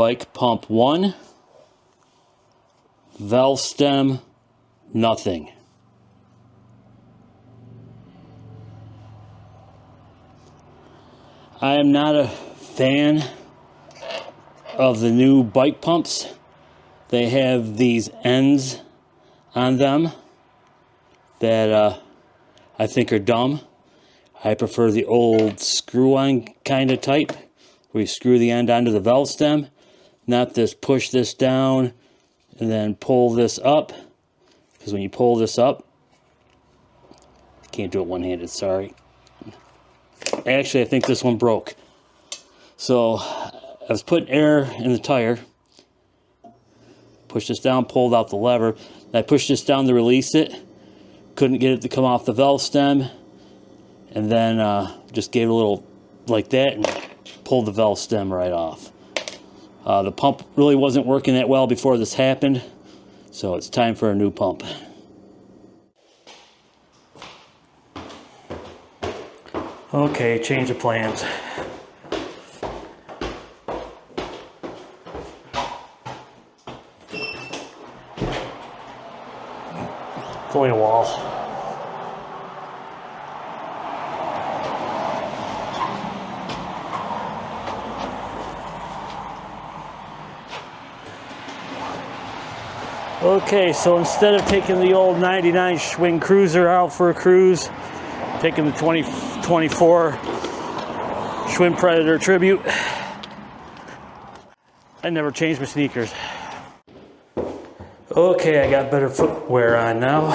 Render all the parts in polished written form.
Bike pump 1. Valve stem, nothing. I am not a fan of the new bike pumps. They have these ends on them that I think are dumb. I prefer the old screw-on kind of type, where you screw the end onto the valve stem, not this push this down and then pull this up, because when you pull this up, can't do it one-handed, sorry. Actually, I think this one broke. So I was putting air in the tire, pushed this down, pulled out the lever. I pushed this down to release it, couldn't get it to come off the valve stem, and then just gave it a little like that and pulled the valve stem right off. The pump really wasn't working that well before this happened, so it's time for a new pump. Okay, change of plans. It's only a wall. Okay, so instead of taking the old 99 Schwinn Cruiser out for a cruise, taking the 2024 Schwinn Predator Tribute. I never changed my sneakers. Okay, I got better footwear on now.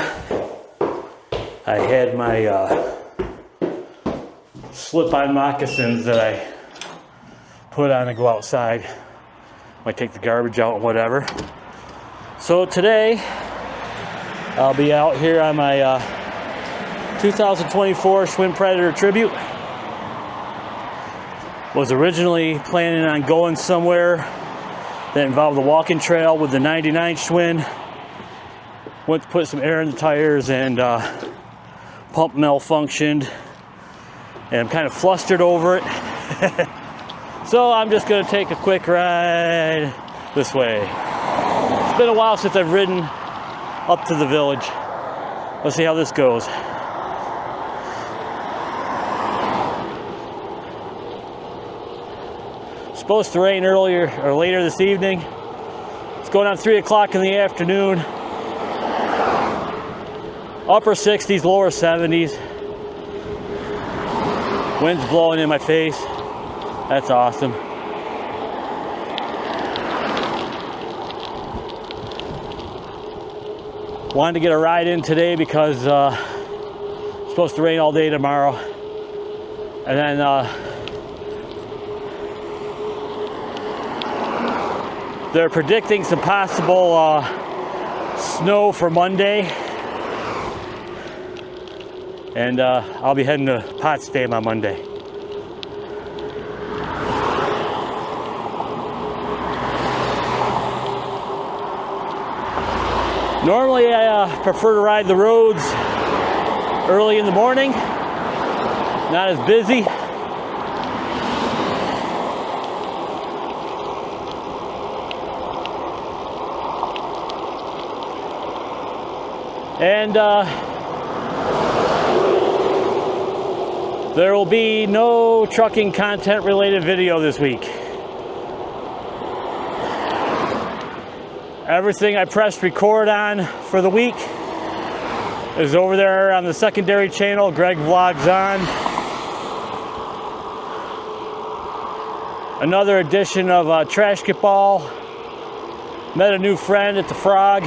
I had my slip-on moccasins that I put on to go outside. Might take the garbage out and whatever. So today, I'll be out here on my 2024 Schwinn Predator Tribute. Was originally planning on going somewhere that involved the walking trail with the 99 Schwinn. Went to put some air in the tires and pump malfunctioned. And I'm kind of flustered over it. So I'm just going to take a quick ride this way. It's been a while since I've ridden up to the village. Let's see how this goes. Supposed to rain earlier or later this evening. It's going on 3 o'clock in the afternoon. Upper 60s, lower 70s. Wind's blowing in my face. That's awesome. Wanted to get a ride in today because it's supposed to rain all day tomorrow. And then they're predicting some possible snow for Monday. And I'll be heading to Potsdam on Monday. Normally I prefer to ride the roads early in the morning, not as busy. And there will be no trucking content related video this week. Everything I pressed record on for the week is over there on the secondary channel, Greg Vlogs On. Another edition of Trash Get Ball. Met a new friend at the Frog.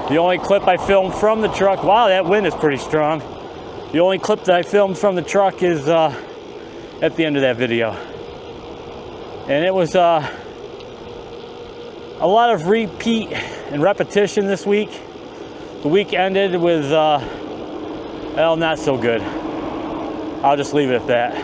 The only clip I filmed from the truck, wow, that wind is pretty strong. The only clip that I filmed from the truck is at the end of that video. And it was a lot of repeat and repetition this week. The week ended with, well, not so good. I'll just leave it at that.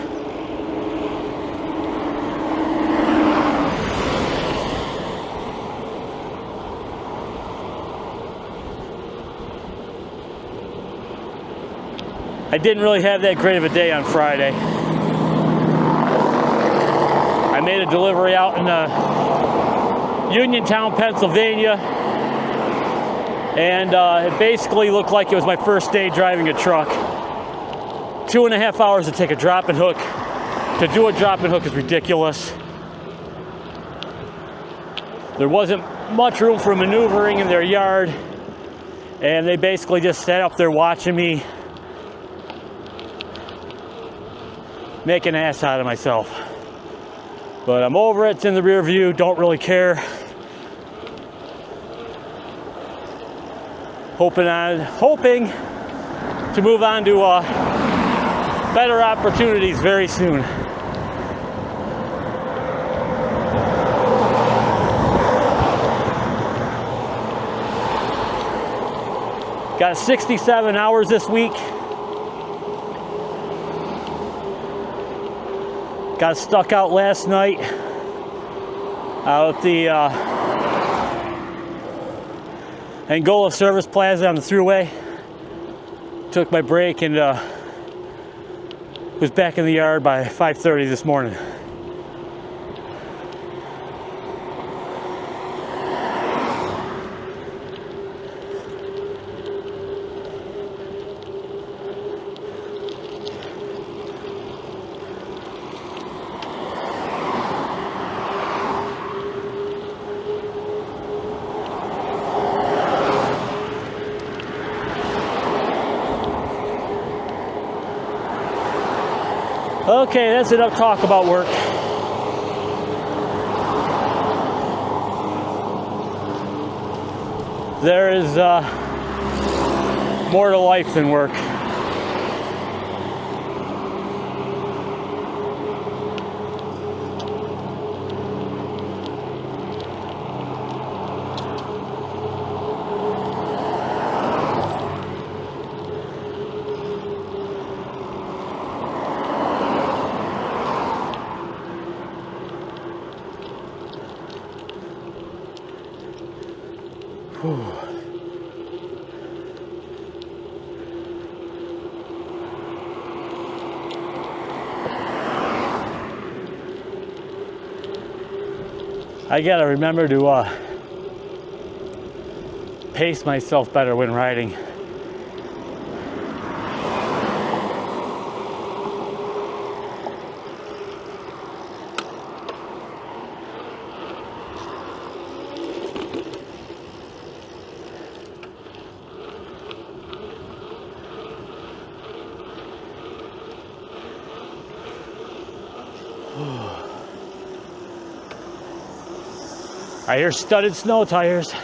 I didn't really have that great of a day on Friday. I made a delivery out in Uniontown, Pennsylvania, and it basically looked like it was my first day driving a truck. 2.5 hours to take a drop and hook. To do a drop and hook is ridiculous. There wasn't much room for maneuvering in their yard, and they basically just sat up there watching me make an ass out of myself. But I'm over it, it's in the rear view, don't really care. Hoping to move on to better opportunities very soon. Got 67 hours this week. Got stuck out last night out at the Angola Service Plaza on the thruway. Took my break and was back in the yard by 5:30 this morning. Okay, that's enough talk about work. There is more to life than work. I gotta remember to pace myself better when riding. I hear studded snow tires. I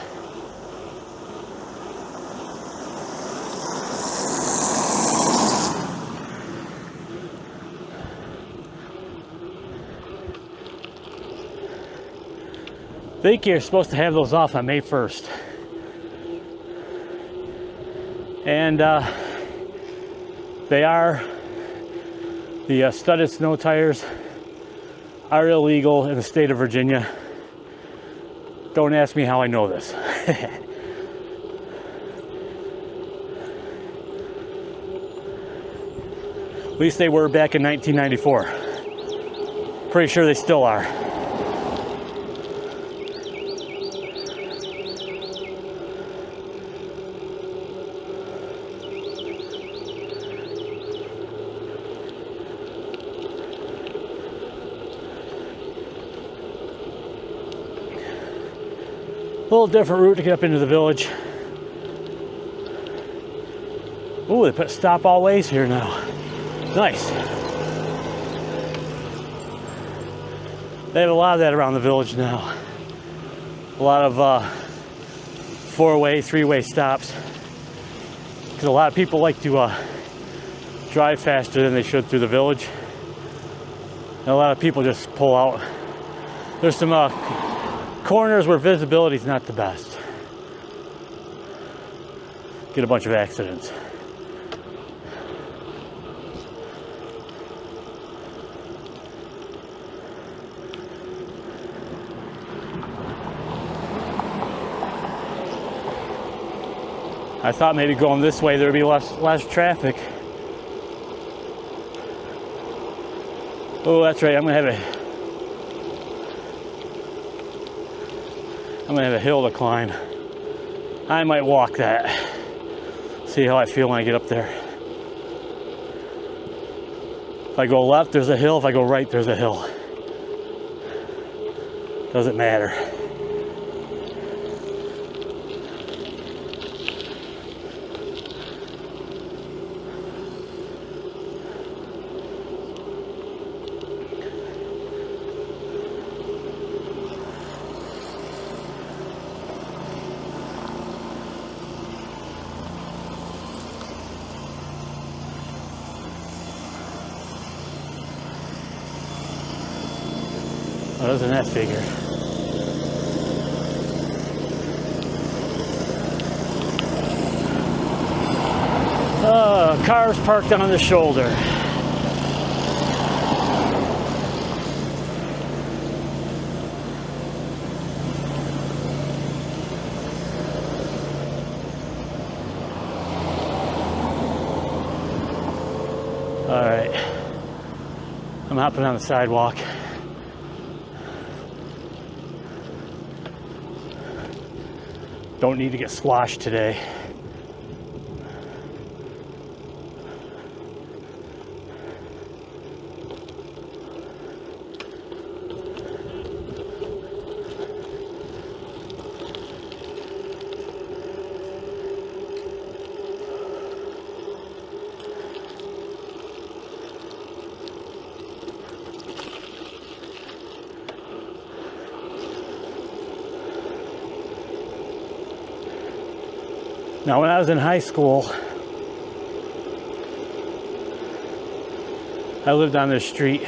think you're supposed to have those off on May 1st. And they are, the studded snow tires are illegal in the state of Virginia. Don't ask me how I know this. At least they were back in 1994. Pretty sure they still are. A little different route to get up into the village. Ooh, they put stop all ways here now. Nice. They have a lot of that around the village now. A lot of four-way, three-way stops. Because a lot of people like to drive faster than they should through the village. And a lot of people just pull out. There's some corners where visibility is not the best. Get a bunch of accidents. I thought maybe going this way there'd be less traffic. Oh, that's right, I'm gonna have a I'm gonna have a hill to climb. I might walk that. See how I feel when I get up there. If I go left, there's a hill. If I go right, there's a hill. Doesn't matter. Oh, doesn't that figure? Cars parked on the shoulder. All right, I'm hopping on the sidewalk. Don't need to get squashed today. Now, when I was in high school, I lived on this street.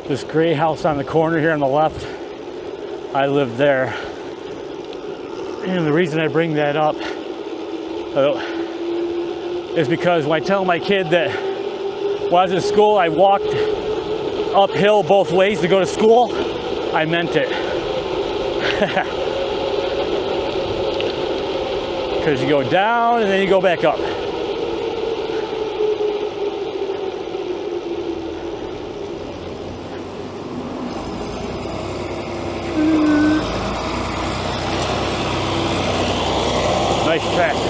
This gray house on the corner here on the left, I lived there. And the reason I bring that up is because when I tell my kid that when I was in school, I walked uphill both ways to go to school, I meant it. Because you go down and then you go back up. Nice tractor.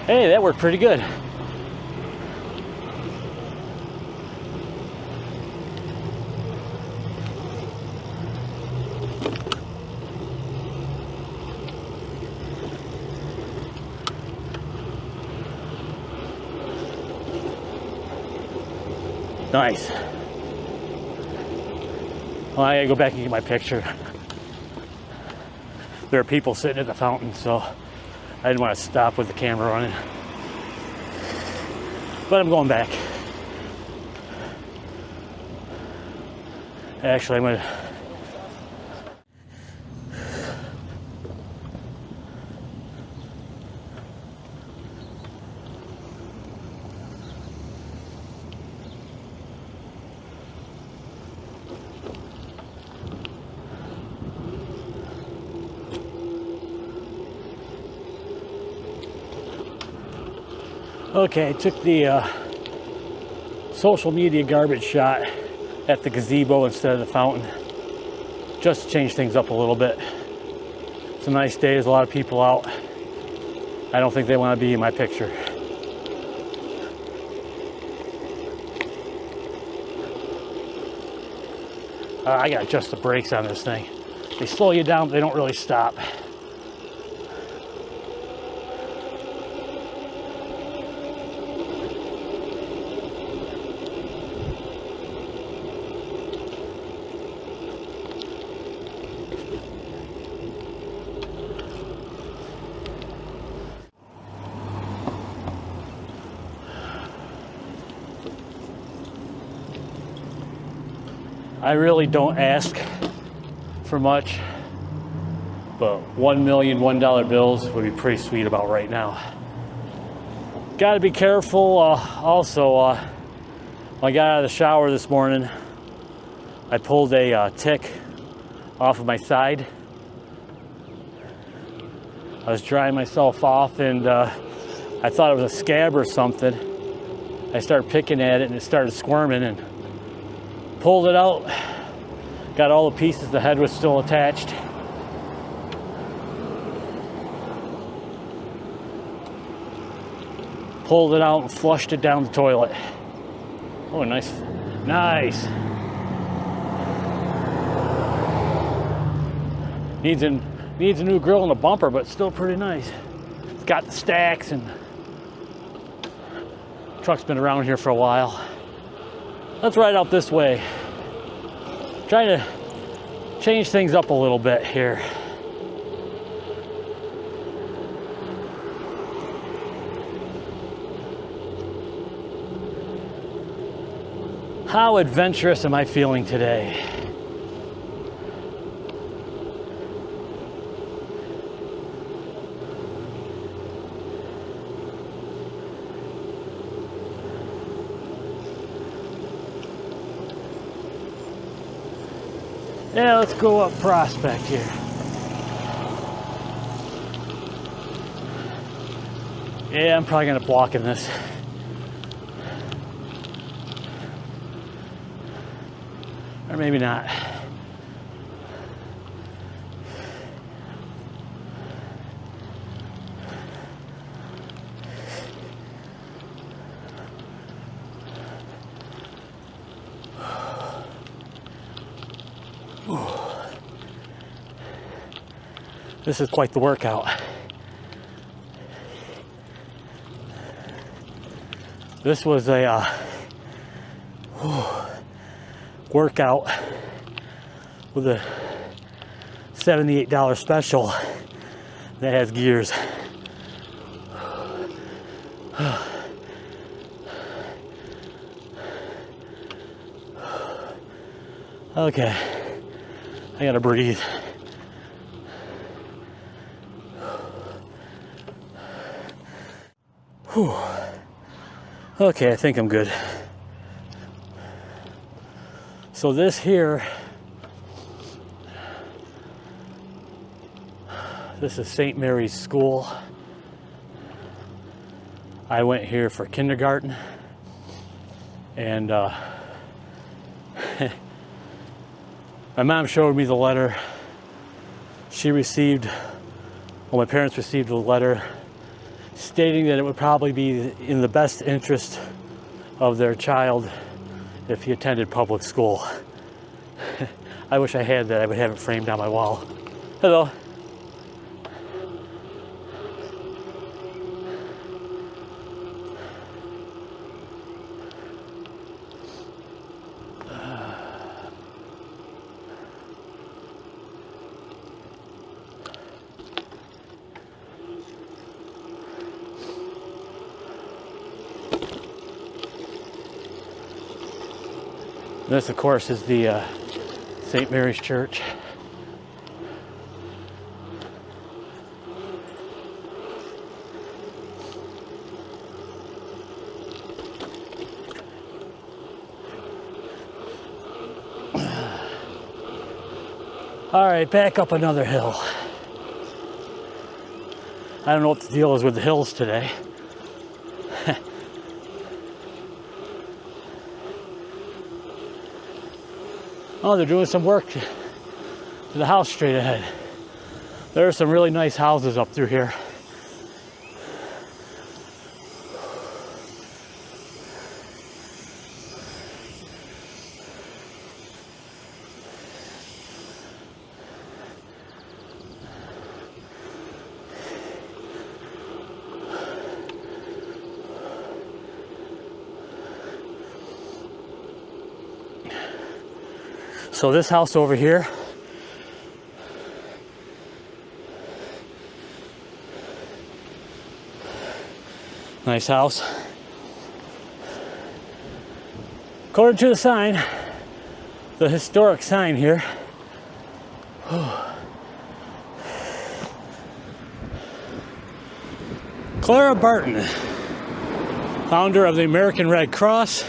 Hey, that worked pretty good. Nice. Well, I gotta go back and get my picture. There are people sitting at the fountain, so I didn't want to stop with the camera running. But I'm going back. Actually, I'm gonna... Okay, I took the social media garbage shot at the gazebo instead of the fountain, just to change things up a little bit. It's a nice day, there's a lot of people out. I don't think they want to be in my picture. I gotta adjust the brakes on this thing. They slow you down, but they don't really stop. I really don't ask for much, but $1 million $1 bills would be pretty sweet about right now. Got to be careful. Also, when I got out of the shower this morning, I pulled a tick off of my side. I was drying myself off, and I thought it was a scab or something. I started picking at it, and it started squirming, and pulled it out. Got all the pieces. The head was still attached. Pulled it out and flushed it down the toilet. Oh, nice. Nice. Needs a new grill and a bumper, but still pretty nice. It's got the stacks, and the truck's been around here for a while. Let's ride out this way. Trying to change things up a little bit here. How adventurous am I feeling today? Yeah, let's go up Prospect here. Yeah, I'm probably gonna block in this. Or maybe not. This is quite the workout. This was a workout with a $78 special that has gears. Okay, I gotta breathe. Whew. Okay, I think I'm good. So this here, this is St. Mary's School. I went here for kindergarten, and my mom showed me the letter she received. Well, my parents received a letter stating that it would probably be in the best interest of their child if he attended public school. I wish I had that. I would have it framed on my wall. Hello. This, of course, is the St. Mary's Church. All right, back up another hill. I don't know what the deal is with the hills today. Oh, they're doing some work to the house straight ahead. There are some really nice houses up through here. So this house over here, nice house. According to the sign, the historic sign here, Clara Barton. founder of the American Red Cross.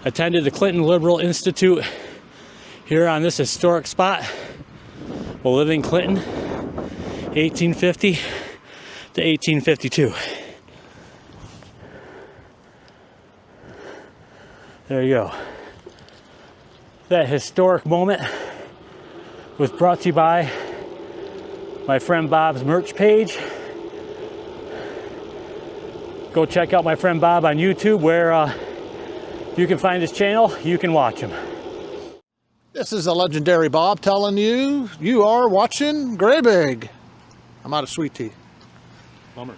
Attended the Clinton Liberal Institute here on this historic spot. We'll live in Clinton, 1850 to 1852. There you go. That historic moment was brought to you by my friend Bob's merch page. Go check out my friend Bob on YouTube, where you can find his channel, you can watch him. This is a legendary Bob telling you, you are watching Grebig. I'm out of sweet tea. Bummer.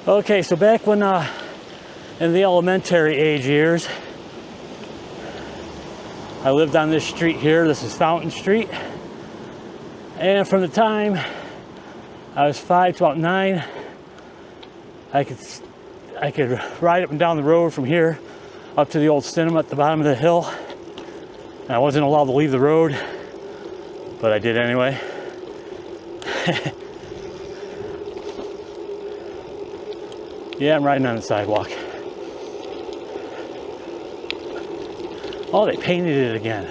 Okay, so back when in the elementary age years, I lived on this street here. This is Fountain Street, and from the time I was 5 to about 9, I could ride up and down the road from here up to the old cinema at the bottom of the hill. And I wasn't allowed to leave the road, but I did anyway. Yeah, I'm riding on the sidewalk. Oh, they painted it again.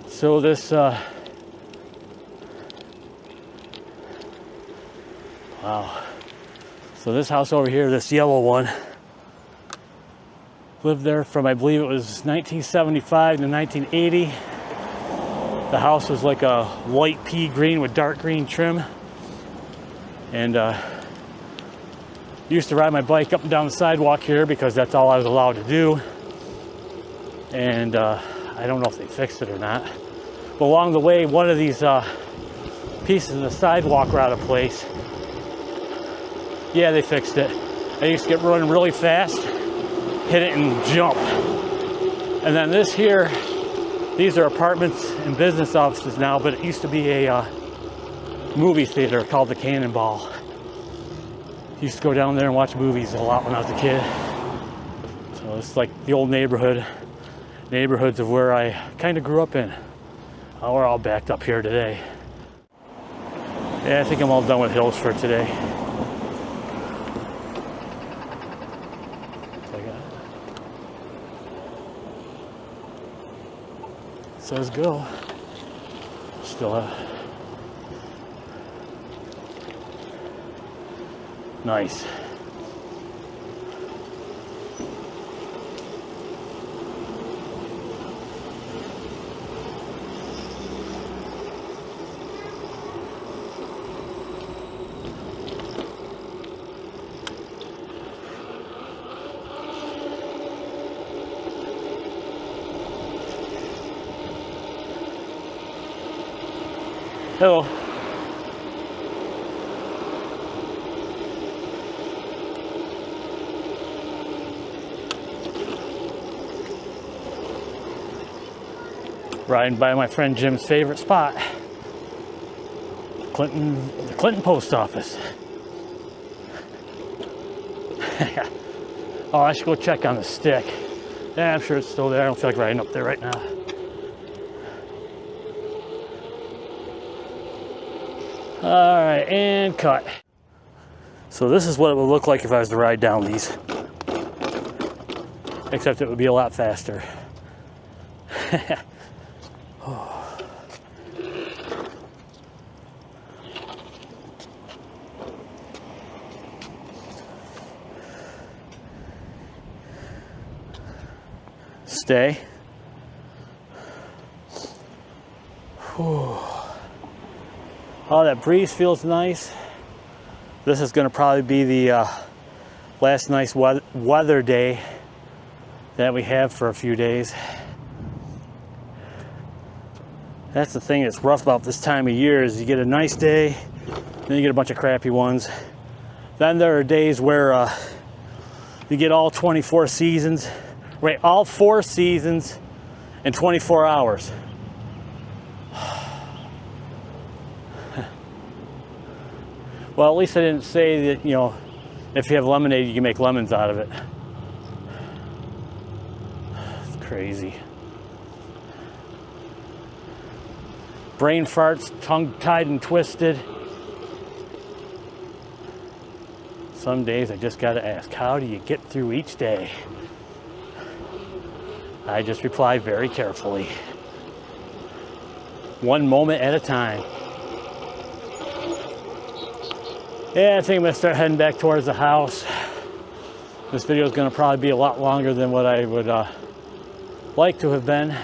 So this, wow. So this house over here, this yellow one, lived there from, I believe it was 1975 to 1980. The house was like a light pea green with dark green trim. And used to ride my bike up and down the sidewalk here because that's all I was allowed to do. And I don't know if they fixed it or not. But along the way, one of these pieces of the sidewalk were out of place. Yeah, they fixed it. I used to get running really fast, hit it and jump. And then this here, these are apartments and business offices now, but it used to be a movie theater called the Cannonball. Used to go down there and watch movies a lot when I was a kid. So it's like the old neighborhoods of where I kind of grew up in. Oh, we're all backed up here today. Yeah, I think I'm all done with hills for today. So let's go. Still nice. Hello. Riding by my friend Jim's favorite spot, the Clinton post office. Oh, I should go check on the stick. Yeah, I'm sure it's still there. I don't feel like riding up there right now. All right, and cut. So this is what it would look like if I was to ride down these. Except it would be a lot faster. Oh. Stay. Whew. Oh, that breeze feels nice. This is going to probably be the last nice weather day that we have for a few days. That's the thing that's rough about this time of year, is you get a nice day, then you get a bunch of crappy ones. Then there are days where you get all 24 seasons, right? All 4 seasons in 24 hours. Well, at least I didn't say that, you know, if you have lemonade, you can make lemons out of it. It's crazy. Brain farts, tongue tied and twisted. Some days I just gotta ask, how do you get through each day? I just reply very carefully. One moment at a time. Yeah, I think I'm gonna start heading back towards the house. This video is gonna probably be a lot longer than what I would like to have been.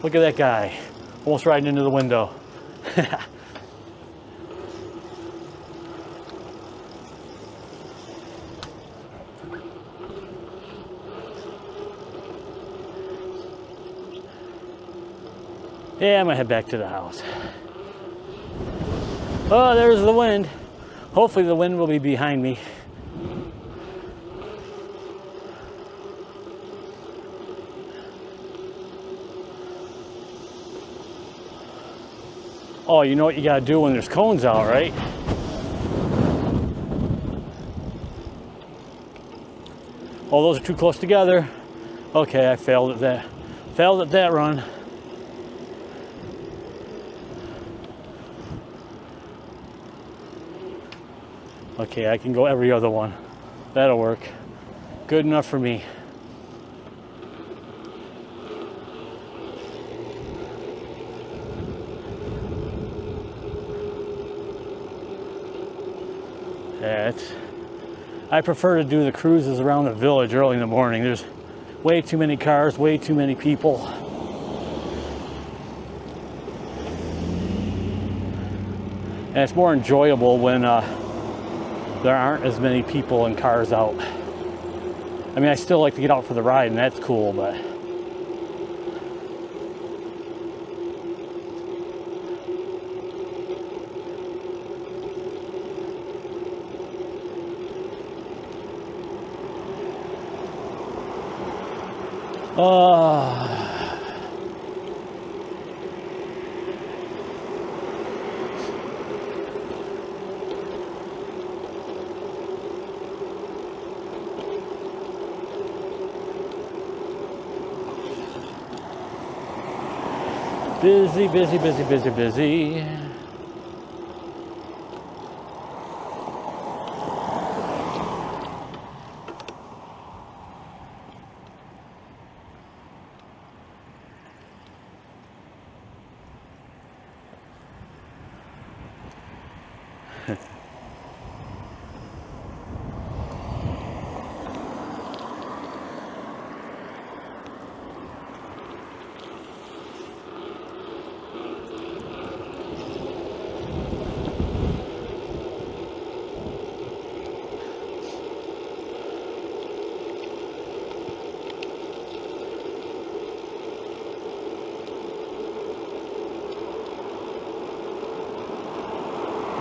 Look at that guy, almost riding into the window. Yeah, I'm gonna head back to the house. Oh, there's the wind. Hopefully the wind will be behind me. Oh, you know what you gotta do when there's cones out, right? Oh, those are too close together. Okay, I failed at that. Failed at that run. Okay, I can go every other one. That'll work. Good enough for me. Yeah, I prefer to do the cruises around the village early in the morning. There's way too many cars, way too many people. And it's more enjoyable when there aren't as many people and cars out. I mean, I still like to get out for the ride, and that's cool, but busy, busy, busy, busy, busy.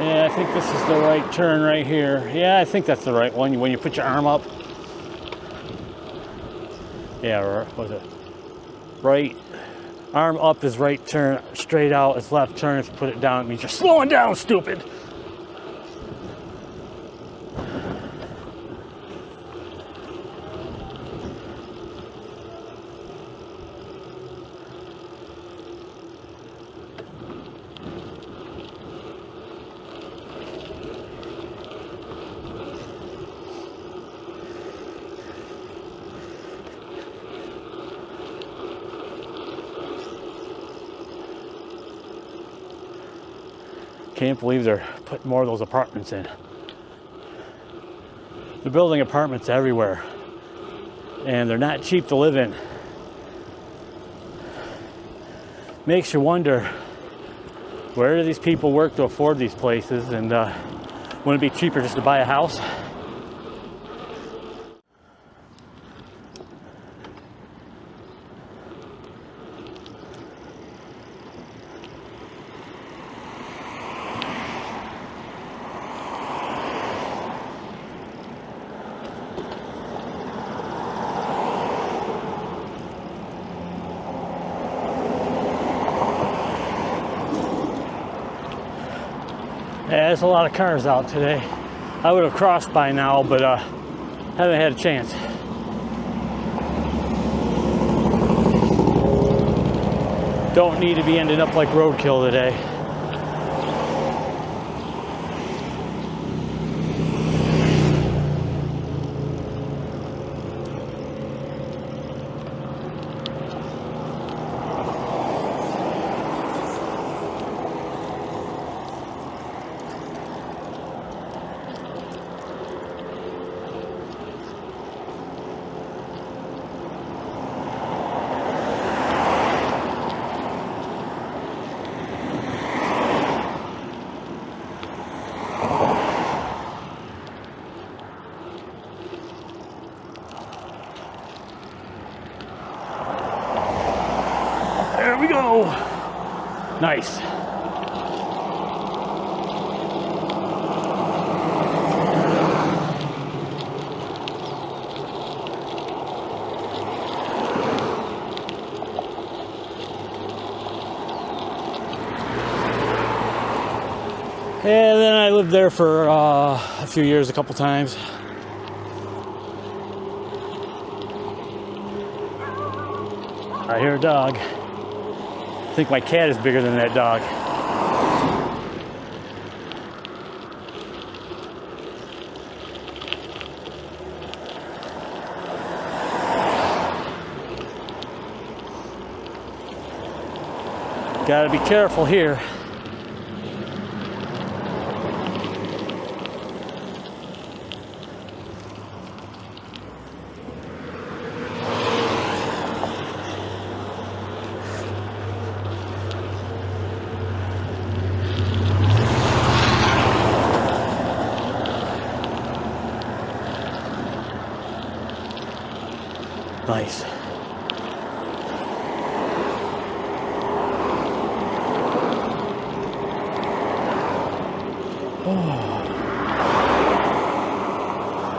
Yeah, I think this is the right turn right here. Yeah, I think that's the right one. When you put your arm up. Yeah, what was it? Right. Arm up is right turn. Straight out is left turn. If you put it down, it means you're slowing down, stupid. Can't believe they're putting more of those apartments in. They're building apartments everywhere, and they're not cheap to live in. Makes you wonder, where do these people work to afford these places, and wouldn't it be cheaper just to buy a house? Yeah, there's a lot of cars out today. I would have crossed by now, but haven't had a chance. Don't need to be ending up like roadkill today. There we go. Nice. And then I lived there for a few years, a couple times. I hear a dog. I think my cat is bigger than that dog. Gotta be careful here. Nice. Oh.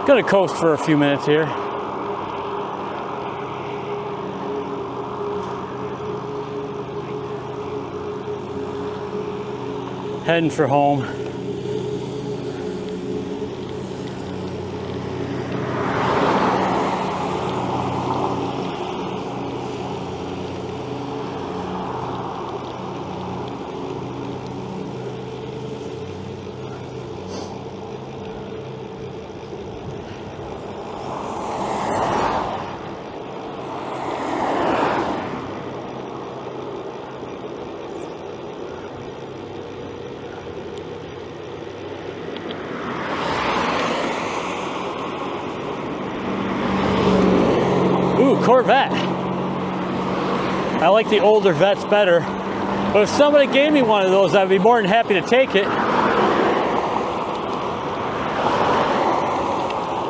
Gonna coast for a few minutes here. Heading for home. Corvette. I like the older Vets better, but if somebody gave me one of those, I'd be more than happy to take it.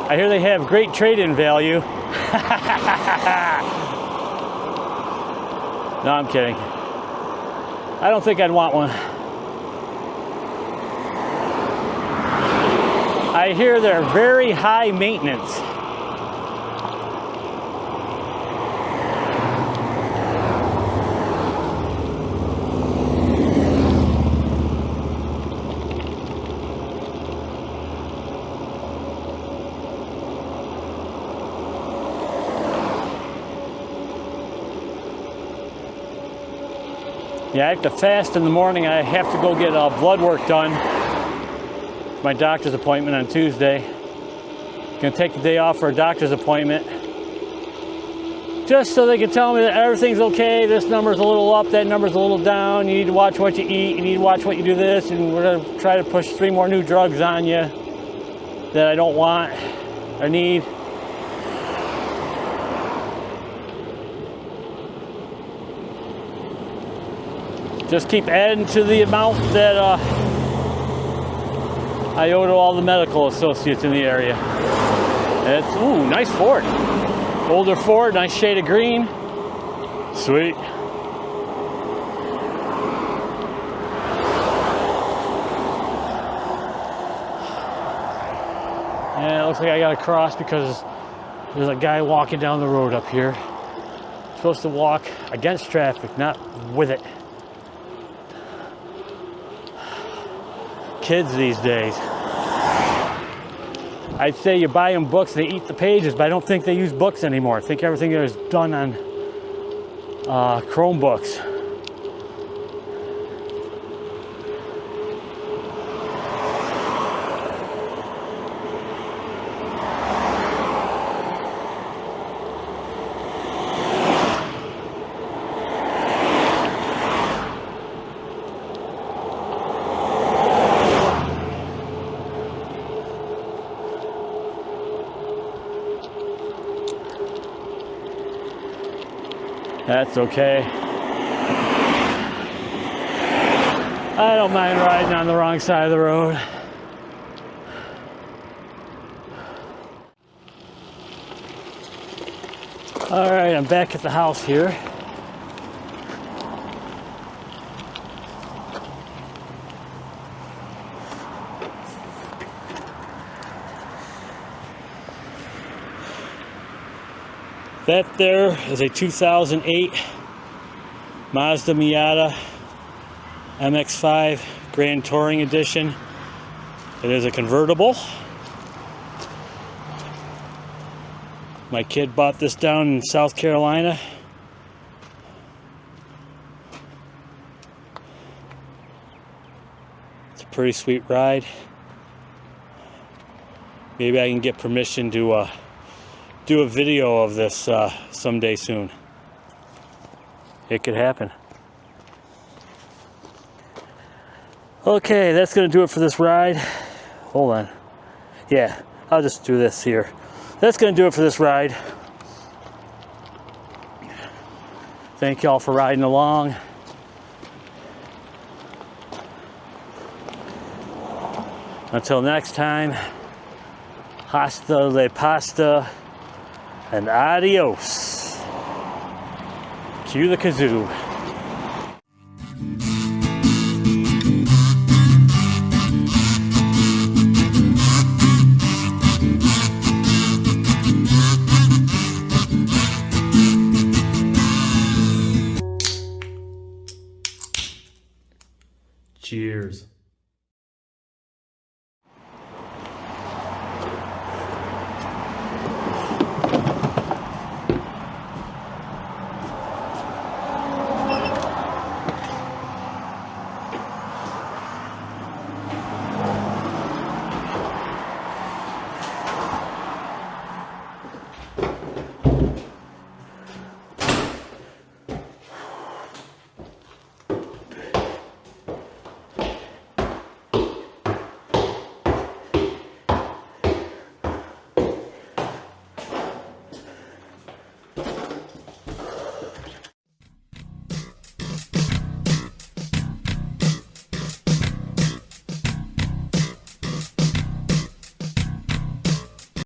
I hear they have great trade-in value. No, I'm kidding. I don't think I'd want one. I hear they're very high maintenance. Yeah, I have to fast in the morning. I have to go get blood work done. My doctor's appointment on Tuesday. Gonna take the day off for a doctor's appointment. Just so they can tell me that everything's okay. This number's a little up, that number's a little down. You need to watch what you eat. You need to watch what you do this. And we're gonna try to push 3 more new drugs on you that I don't want or need. Just keep adding to the amount that I owe to all the medical associates in the area. It's, ooh, nice Ford. Older Ford, nice shade of green. Sweet. Yeah, it looks like I gotta cross because there's a guy walking down the road up here. I'm supposed to walk against traffic, not with it. kids these days. I'd say you buy them books, they eat the pages, but I don't think they use books anymore. I think everything is done on Chromebooks. That's okay. I don't mind riding on the wrong side of the road. All right, I'm back at the house here. That there is a 2008 Mazda Miata MX-5 Grand Touring Edition. It is a convertible. My kid bought this down in South Carolina. It's a pretty sweet ride. Maybe I can get permission to do a video of this someday soon. It could happen. Okay, that's gonna do it for this ride. Hold on. Yeah, I'll just do this here. That's gonna do it for this ride. Thank y'all for riding along. Until next time, hasta la pasta. And adios. Cue the kazoo. Cheers.